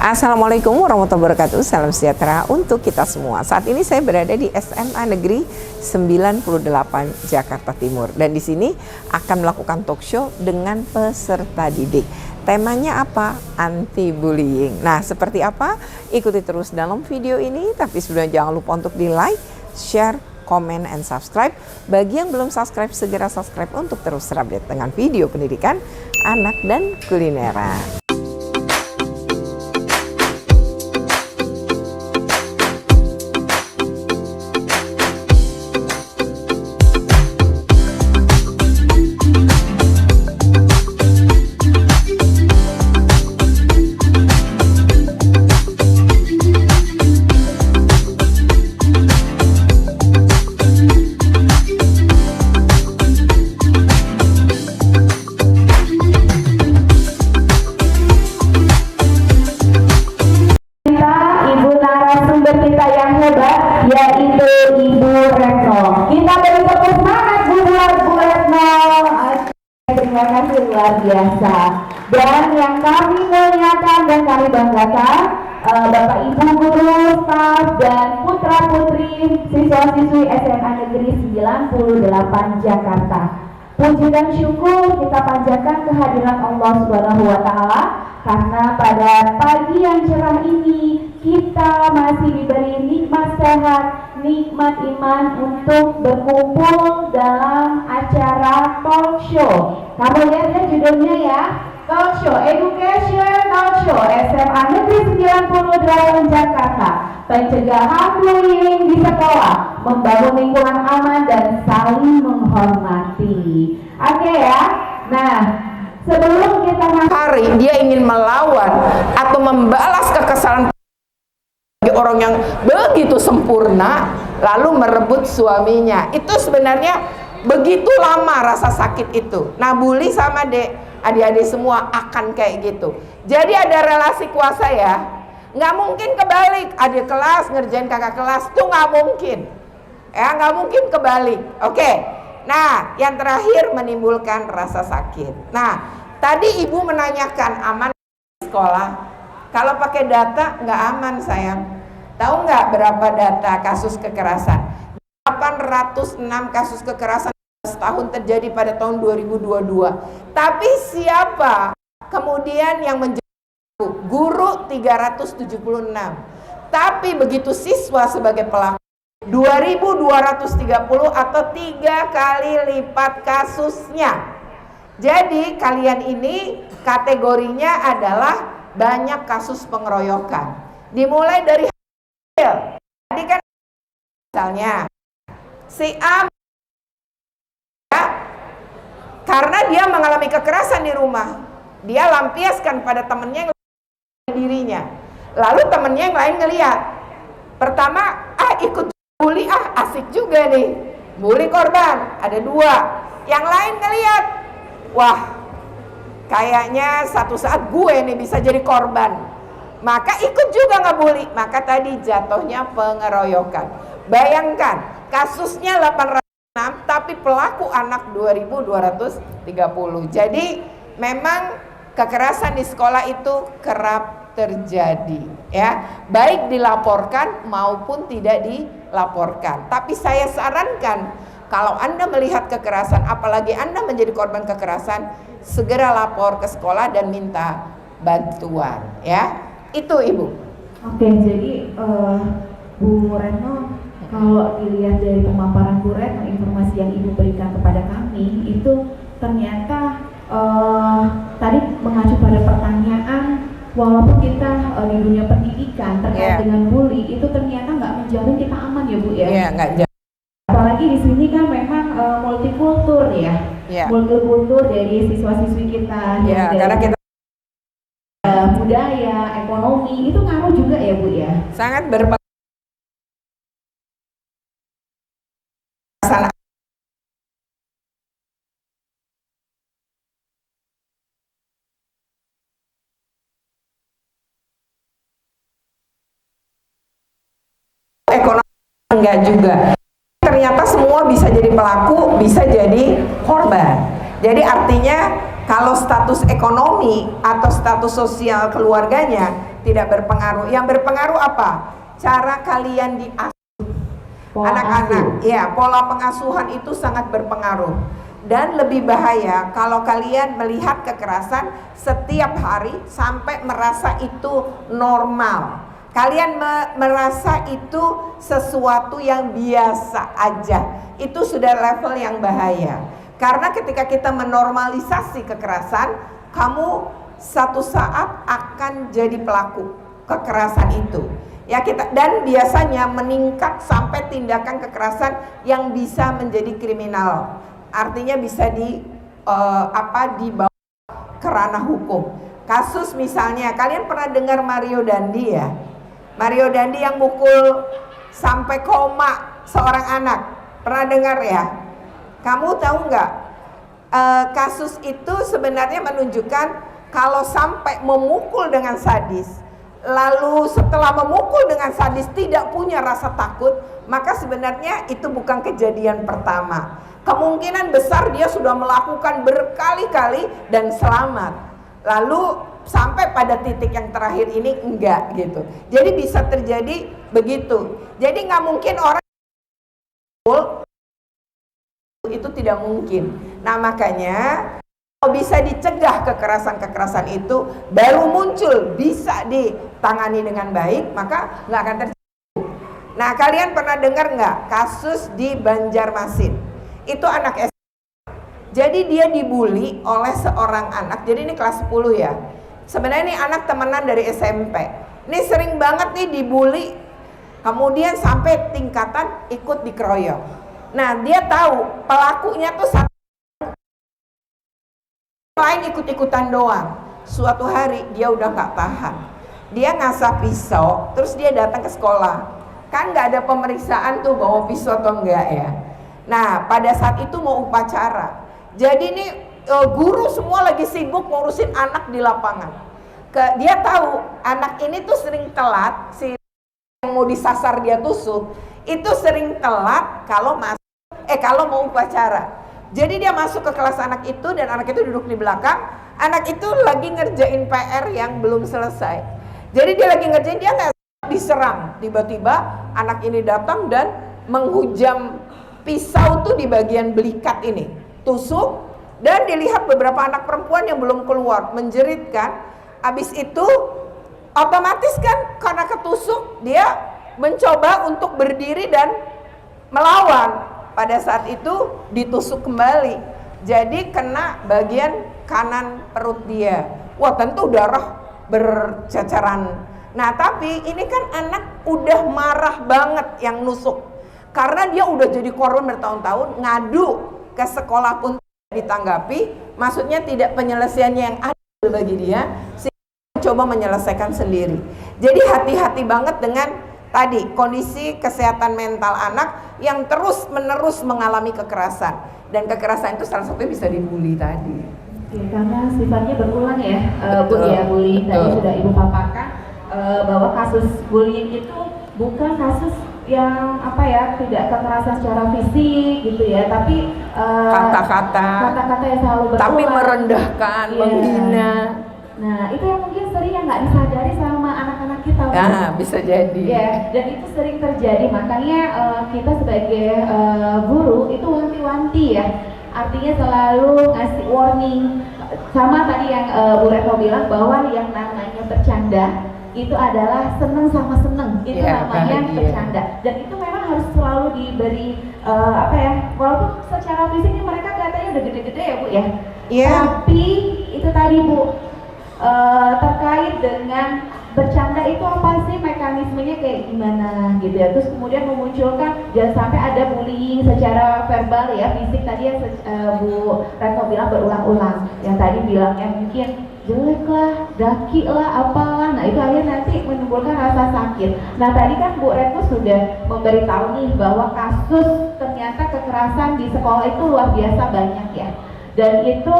Assalamualaikum warahmatullahi wabarakatuh. Salam sejahtera untuk kita semua. Saat ini saya berada di SMA Negeri 98 Jakarta Timur, dan di sini akan melakukan talk show dengan peserta didik. Temanya apa? Anti bullying. Nah, seperti apa? Ikuti terus dalam video ini. Tapi sebelumnya jangan lupa untuk di like, share, komen, and subscribe. Bagi yang belum subscribe, segera subscribe untuk terus terupdate dengan video pendidikan anak dan kulineran. Yaitu Ibu Retno. Kita beri tepuk semangat buat Bu Retno. Terima kasih luar biasa. Dan yang kami muliakan dan kami banggakan, Bapak Ibu guru, staf dan putra putri siswa-siswi SMA Negeri 98 Jakarta. Puji dan syukur kita panjatkan kehadiran Allah Subhanahu wa Ta'ala, karena pada pagi yang cerah ini kita masih diberi nikmat sehat, nikmat iman untuk berkumpul dalam acara talk show. Kamu lihat ya judulnya ya, talk show, education talk show SMA Negeri 98 Jakarta. Pencegahan bullying di sekolah, membangun lingkungan aman dan saling menghormati. Oke ya. Nah, sebelum kita Hari dia ingin melawan atau membalas kekesalan orang yang begitu sempurna lalu merebut suaminya, itu sebenarnya begitu lama rasa sakit itu. Nah, bully sama adik-adik semua akan kayak gitu. Jadi ada relasi kuasa ya. Nggak mungkin kebalik, adik kelas ngerjain kakak kelas, tuh nggak mungkin ya, nggak mungkin kebalik. Oke. Nah, yang terakhir menimbulkan rasa sakit. Nah, tadi ibu menanyakan aman di sekolah. Kalau pakai data nggak aman sayang. Tahu nggak berapa data kasus kekerasan? 806 kasus kekerasan setahun terjadi pada tahun 2022. Tapi siapa kemudian yang menjadi guru? 376. Tapi begitu siswa sebagai pelaku 2230 atau 3 kali lipat kasusnya. Jadi kalian ini kategorinya adalah banyak kasus pengeroyokan. Dimulai dari tadi kan misalnya si A ya, karena dia mengalami kekerasan di rumah, dia lampiaskan pada temennya yang dirinya, lalu temennya yang lain ngeliat, pertama ikut bully, asik juga nih bully korban, ada 2, yang lain ngeliat, wah kayaknya satu saat gue nih bisa jadi korban, maka ikut juga ngebully, maka tadi jatuhnya pengeroyokan. Bayangkan kasusnya 806 tapi pelaku anak 2230. Jadi memang kekerasan di sekolah itu kerap terjadi ya, baik dilaporkan maupun tidak dilaporkan. Tapi saya sarankan kalau Anda melihat kekerasan, apalagi Anda menjadi korban kekerasan, segera lapor ke sekolah dan minta bantuan ya. Itu Ibu. Oke, jadi Bu Retno, kalau dilihat dari pemaparan Bu Retno, informasi yang Ibu berikan kepada kami itu ternyata tadi mengacu pada pertanyaan, walaupun kita di dunia pendidikan terkait dengan bully itu ternyata nggak menjamin kita aman ya Bu ya. Iya, nggak jamin. Apalagi di sini kan memang multikultur ya, multikultur dari siswa-siswi kita. Ya, karena kita budaya, ekonomi itu ngaruh juga ya Bu ya. Sangat berpengaruh. Ekonomi enggak juga. Ternyata semua bisa jadi pelaku, bisa jadi korban. Jadi artinya kalau status ekonomi atau status sosial keluarganya tidak berpengaruh. Yang berpengaruh apa? Cara kalian diasuh anak-anak. Ya, pola pengasuhan itu sangat berpengaruh. Dan lebih bahaya kalau kalian melihat kekerasan setiap hari sampai merasa itu normal. Kalian merasa itu sesuatu yang biasa aja. Itu sudah level yang bahaya. Karena ketika kita menormalisasi kekerasan, kamu satu saat akan jadi pelaku kekerasan itu. Ya, dan biasanya meningkat sampai tindakan kekerasan yang bisa menjadi kriminal. Artinya bisa dibawa ke ranah hukum. Kasus misalnya, kalian pernah dengar Mario Dandi ya? Mario Dandi yang mukul sampai koma seorang anak. Pernah dengar ya? Kamu tahu nggak? Kasus itu sebenarnya menunjukkan kalau sampai memukul dengan sadis, lalu setelah memukul dengan sadis tidak punya rasa takut, maka sebenarnya itu bukan kejadian pertama. Kemungkinan besar dia sudah melakukan berkali-kali dan selamat. Lalu sampai pada titik yang terakhir ini enggak gitu. Jadi bisa terjadi begitu. Jadi nggak mungkin orang itu tidak mungkin. Nah makanya kalau bisa dicegah kekerasan-kekerasan itu baru muncul, bisa ditangani dengan baik, maka nggak akan terjadi. Nah kalian pernah dengar nggak kasus di Banjarmasin? Itu anak SMP. Jadi dia dibully oleh seorang anak. Jadi ini kelas 10 ya. Sebenarnya ini anak temenan dari SMP. Ini sering banget nih dibully. Kemudian sampai tingkatan ikut dikeroyok. Nah dia tahu pelakunya tuh satu lain ikut-ikutan doang. Suatu hari dia udah nggak tahan. Dia ngasah pisau, terus dia datang ke sekolah. Kan nggak ada pemeriksaan tuh bawa pisau atau enggak ya. Nah pada saat itu mau upacara. Jadi ini guru semua lagi sibuk ngurusin anak di lapangan. Dia tahu anak ini tuh sering telat, si yang mau disasar dia tusuk, itu sering telat kalau mau upacara. Jadi dia masuk ke kelas anak itu dan anak itu duduk di belakang. Anak itu lagi ngerjain PR yang belum selesai. Jadi dia lagi ngerjain, dia nggak diserang. Tiba-tiba anak ini datang dan menghujam pisau tuh di bagian belikat ini, tusuk, dan dilihat beberapa anak perempuan yang belum keluar, menjerit kan. Abis itu otomatis kan karena ketusuk dia mencoba untuk berdiri dan melawan. Pada saat itu ditusuk kembali, jadi kena bagian kanan perut dia. Wah tentu darah berceceran. Nah tapi ini kan anak udah marah banget yang nusuk, karena dia udah jadi korban bertahun-tahun, ngadu ke sekolah pun tidak ditanggapi. Maksudnya tidak penyelesaiannya yang adil bagi dia, sehingga coba menyelesaikan sendiri. Jadi hati-hati banget dengan tadi kondisi kesehatan mental anak yang terus menerus mengalami kekerasan. Dan kekerasan itu salah satunya bisa dibully tadi. Oke, karena sifatnya berulang ya, Bu ya, bullying tadi sudah Ibu paparkan bahwa kasus bullying itu bukan kasus yang tidak kekerasan secara fisik gitu ya, tapi kata-kata yang selalu berulang, tapi merendahkan, menghina. Nah itu yang mungkin sering yang nggak disadari sama anak-anak kita. Bisa jadi. Ya, dan itu sering terjadi. Makanya kita sebagai guru itu wanti-wanti ya. Artinya selalu ngasih warning. Sama tadi yang Bu Retno bilang bahwa yang namanya bercanda itu adalah seneng sama seneng, itu namanya bercanda. Dan itu memang harus selalu diberi walaupun secara fisiknya mereka kelihatannya udah gede-gede ya Bu ya. Tapi itu tadi Bu, terkait dengan bercanda itu apa sih, mekanismenya kayak gimana gitu ya. Terus kemudian memunculkan jangan sampai ada bullying secara verbal ya, fisik tadi yang Bu Retno bilang berulang-ulang. Yang tadi bilangnya mungkin jelek lah, daki lah, apalah. Nah itu akhirnya nanti menimbulkan rasa sakit. Nah tadi kan Bu Retno sudah memberitahu nih bahwa kasus ternyata kekerasan di sekolah itu luar biasa banyak ya. Dan itu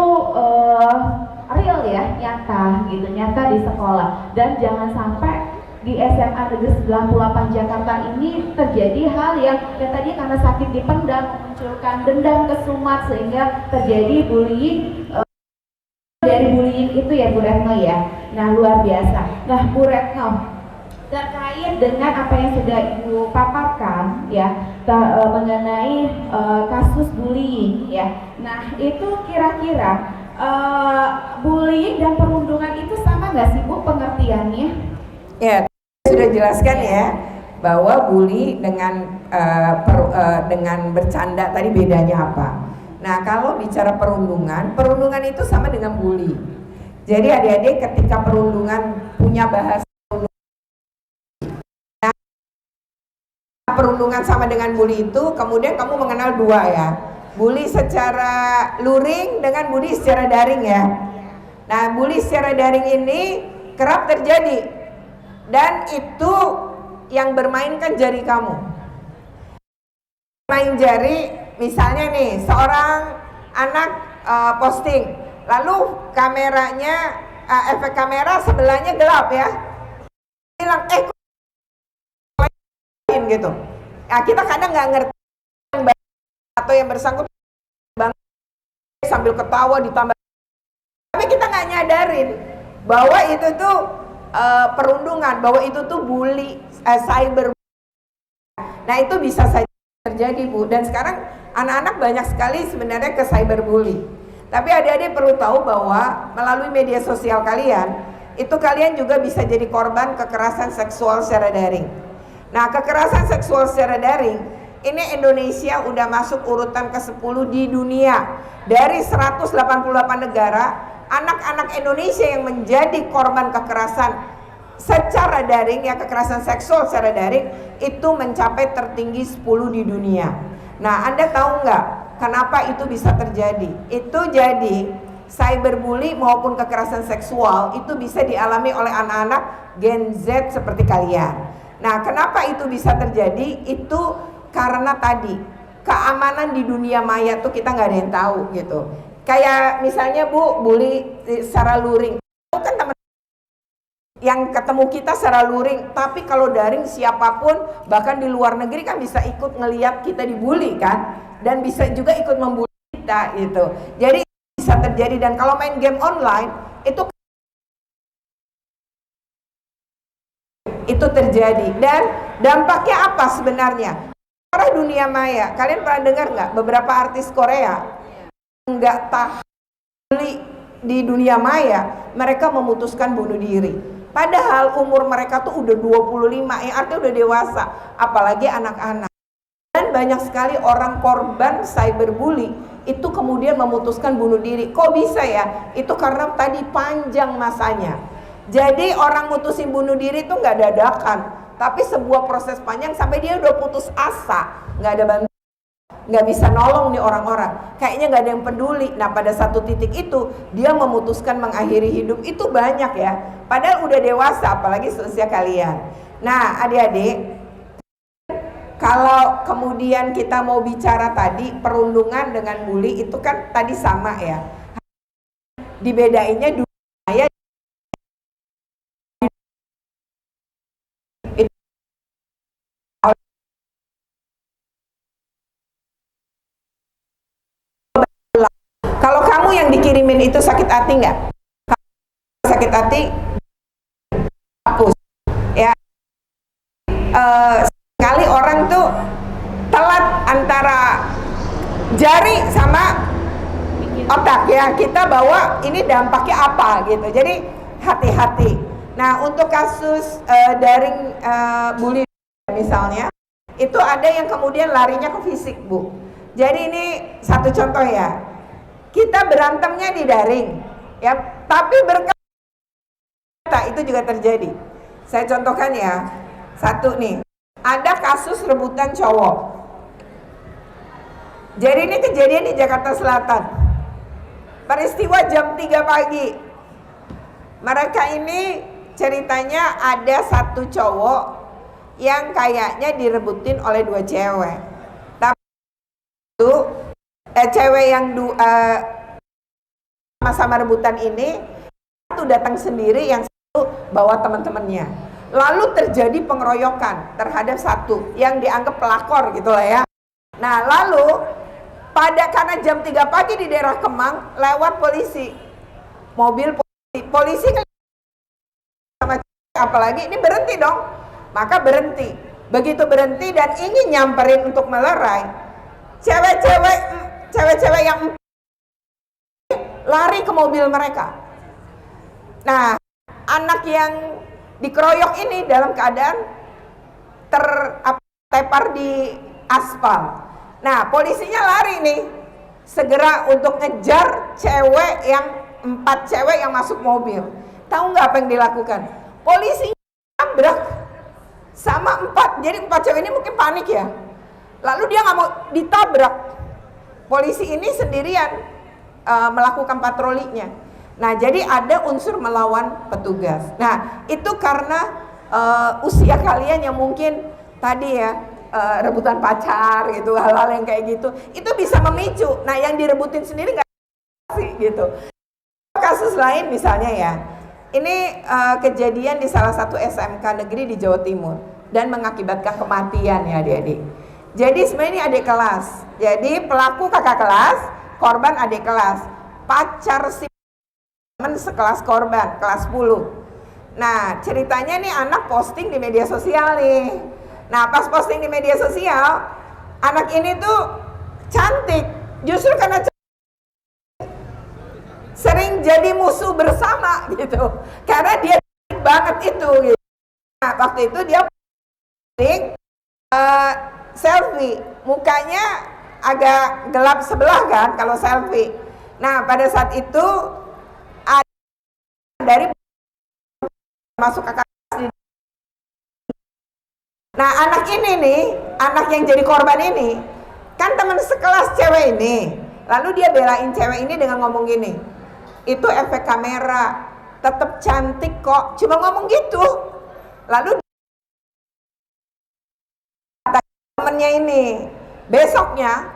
real ya, nyata gitu, nyata di sekolah. Dan jangan sampai di SMA Negeri 98 Jakarta ini terjadi hal yang tadi karena sakit dipendam memunculkan dendam kesumat sehingga terjadi bullying. Dari bullying itu ya Bu Retno ya. Nah luar biasa. Nah, Bu Retno, terkait dengan apa yang sudah Ibu paparkan ya mengenai kasus bullying ya. Nah, itu kira-kira bullying dan perundungan itu sama nggak sih Bu pengertiannya? Ya, sudah jelaskan ya bahwa bully dengan dengan bercanda tadi bedanya apa. Nah, kalau bicara perundungan itu sama dengan bully. Jadi adik-adik ketika perundungan punya bahasa perundungan sama dengan bully itu, kemudian kamu mengenal dua ya, bully secara luring dengan bully secara daring ya. Nah, bully secara daring ini kerap terjadi dan itu yang bermain kan jari kamu. Main jari, misalnya nih seorang anak posting, lalu kameranya efek kamera sebelahnya gelap ya, bilang gitu. Nah, kita kadang nggak ngerti atau yang bersangkutan sambil ketawa ditambah, tapi kita nggak nyadarin bahwa itu tuh perundungan, bahwa itu tuh bully, cyber. Nah, itu bisa saja terjadi Bu, dan sekarang anak-anak banyak sekali sebenarnya ke cyberbully. Tapi adik-adik perlu tahu bahwa melalui media sosial kalian, itu kalian juga bisa jadi korban kekerasan seksual secara daring. Nah, kekerasan seksual secara daring ini Indonesia udah masuk urutan ke-10 di dunia. Dari 188 negara, anak-anak Indonesia yang menjadi korban kekerasan secara daring, ya kekerasan seksual secara daring, itu mencapai tertinggi 10 di dunia. Nah, Anda tahu nggak kenapa itu bisa terjadi? Itu jadi cyberbully maupun kekerasan seksual itu bisa dialami oleh anak-anak Gen Z seperti kalian. Nah, kenapa itu bisa terjadi? Itu karena tadi keamanan di dunia maya tuh kita nggak ada yang tahu gitu. Kayak misalnya Bu, bully secara luring, itu kan teman yang ketemu kita secara luring, tapi kalau daring siapapun bahkan di luar negeri kan bisa ikut ngelihat kita dibully kan, dan bisa juga ikut membuli kita gitu. Jadi bisa terjadi, dan kalau main game online itu terjadi. Dan dampaknya apa sebenarnya? Orang dunia maya, kalian pernah dengar nggak beberapa artis Korea nggak tahan bully di dunia maya, mereka memutuskan bunuh diri. Padahal umur mereka tuh udah 25, yang artinya udah dewasa, apalagi anak-anak. Dan banyak sekali orang korban cyberbully itu kemudian memutuskan bunuh diri. Kok bisa ya? Itu karena tadi panjang masanya. Jadi orang mutusin bunuh diri itu nggak dadakan, tapi sebuah proses panjang sampai dia udah putus asa, nggak ada bantuan, nggak bisa nolong nih orang-orang, kayaknya nggak ada yang peduli. Nah, pada satu titik itu dia memutuskan mengakhiri hidup. Itu banyak ya, padahal udah dewasa, apalagi seusia kalian. Nah, adik-adik, kalau kemudian kita mau bicara tadi perundungan dengan bully itu kan tadi sama ya, dibedainnya dunia. Kalau kamu yang dikirimin itu sakit hati nggak? Sakit hati, hapus. Ya, sekali orang tuh telat antara jari sama otak ya. Kita bawa ini dampaknya apa gitu. Jadi hati-hati. Nah, untuk kasus daring bully misalnya, itu ada yang kemudian larinya ke fisik Bu. Jadi ini satu contoh ya. Kita berantemnya di daring, ya, tapi berkata itu juga terjadi. Saya contohkan ya, satu nih, ada kasus rebutan cowok. Jadi ini kejadian di Jakarta Selatan. Peristiwa jam 3 pagi. Mereka ini ceritanya ada satu cowok yang kayaknya direbutin oleh dua cewek. Tapi itu cewek yang sama-sama rebutan ini, satu datang sendiri, yang satu bawa teman-temannya. Lalu terjadi pengeroyokan terhadap satu yang dianggap pelakor gitu lah ya. Nah, lalu karena jam 3 pagi di daerah Kemang lewat polisi, mobil polisi kan sama apalagi ini berhenti dong. Maka berhenti. Begitu berhenti dan ingin nyamperin untuk melerai, cewek-cewek yang lari ke mobil mereka. Nah, anak yang dikeroyok ini dalam keadaan tertepar di aspal. Nah, polisinya lari nih, segera untuk ngejar empat cewek yang masuk mobil. Tahu nggak apa yang dilakukan? Polisi tabrak sama jadi empat cewek ini mungkin panik ya. Lalu dia nggak mau ditabrak. Polisi ini sendirian melakukan patrolinya. Nah, jadi ada unsur melawan petugas. Nah, itu karena usia kalian yang mungkin tadi ya, rebutan pacar gitu, hal-hal yang kayak gitu, itu bisa memicu. Nah, yang direbutin sendiri nggak sih gitu. Kasus lain misalnya ya, ini kejadian di salah satu SMK negeri di Jawa Timur dan mengakibatkan kematian ya adik-adik. Jadi sebenarnya ini adik kelas. Jadi pelaku kakak kelas, korban adik kelas. Pacar si teman sekelas korban, kelas 10. Nah, ceritanya nih anak posting di media sosial nih. Nah, pas posting di media sosial, anak ini tuh cantik. Justru karena sering jadi musuh bersama gitu. Karena dia cantik banget itu gitu. Nah, waktu itu dia posting selfie. Mukanya agak gelap sebelah kan kalau selfie. Nah, pada saat itu ada dari masuk ke kelas. Nah, anak ini nih, anak yang jadi korban ini kan teman sekelas cewek ini. Lalu dia belain cewek ini dengan ngomong gini, itu efek kamera, tetap cantik kok, cuma ngomong gitu. Lalu temennya ini, besoknya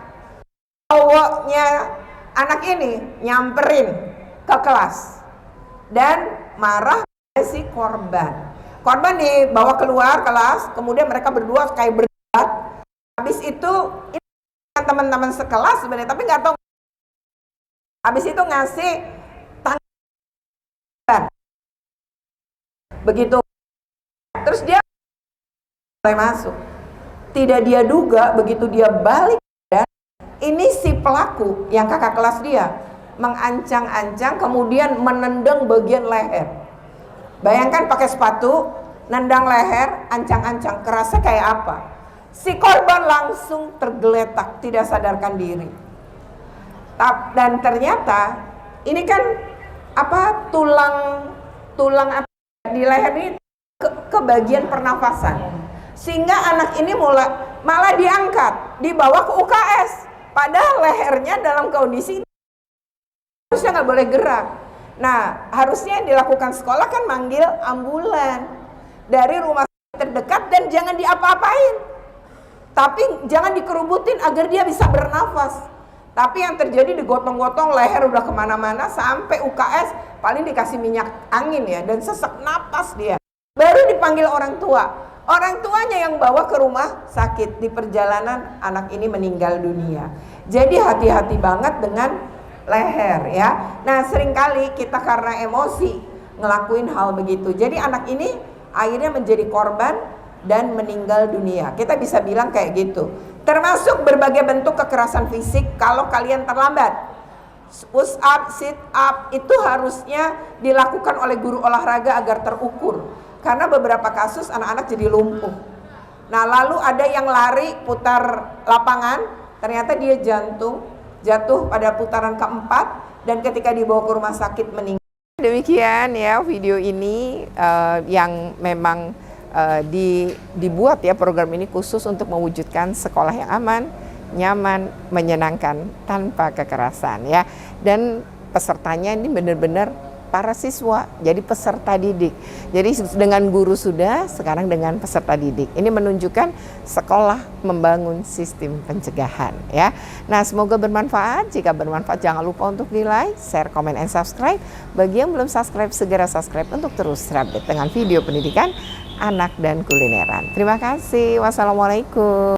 cowoknya anak ini nyamperin ke kelas dan marah si korban. Korban dibawa keluar kelas, kemudian mereka berdua kayak berdebat. Habis itu ini teman-teman sekelas sebenarnya, tapi nggak tahu. Habis itu ngasih tanggapan. Begitu, terus dia mulai masuk. Tidak dia duga, begitu dia balik dan ini si pelaku yang kakak kelas dia mengancang-ancang, kemudian menendang bagian leher. Bayangkan pakai sepatu, nendang leher, ancang-ancang, kerasnya kayak apa? Si korban langsung tergeletak, tidak sadarkan diri. Dan ternyata ini kan tulang apa di leher ini ke bagian pernafasan. Sehingga anak ini malah diangkat, dibawa ke UKS. Padahal lehernya dalam kondisi harusnya nggak boleh gerak. Nah, harusnya yang dilakukan sekolah kan manggil ambulan dari rumah terdekat dan jangan diapa-apain. Tapi jangan dikerubutin agar dia bisa bernafas. Tapi yang terjadi digotong-gotong, leher udah kemana-mana sampai UKS, paling dikasih minyak angin ya dan sesak napas dia. Baru dipanggil orang tua. Orang tuanya yang bawa ke rumah sakit. Di perjalanan anak ini meninggal dunia. Jadi hati-hati banget dengan leher ya. Nah, seringkali kita karena emosi ngelakuin hal begitu. Jadi anak ini akhirnya menjadi korban dan meninggal dunia. Kita bisa bilang kayak gitu. Termasuk berbagai bentuk kekerasan fisik kalau kalian terlambat. Push up, sit up itu harusnya dilakukan oleh guru olahraga agar terukur. Karena beberapa kasus anak-anak jadi lumpuh. Nah, lalu ada yang lari putar lapangan, ternyata dia jatuh pada putaran keempat dan ketika dibawa ke rumah sakit meninggal. Demikian ya video ini yang memang dibuat ya, program ini khusus untuk mewujudkan sekolah yang aman, nyaman, menyenangkan tanpa kekerasan ya. Dan pesertanya ini benar-benar para siswa, jadi peserta didik. Jadi dengan guru sudah, sekarang dengan peserta didik. Ini menunjukkan sekolah membangun sistem pencegahan ya. Nah, semoga bermanfaat. Jika bermanfaat jangan lupa untuk di like, share, comment, and subscribe. Bagi yang belum subscribe, segera subscribe untuk terus terupdate dengan video pendidikan anak dan kulineran. Terima kasih. Wassalamualaikum.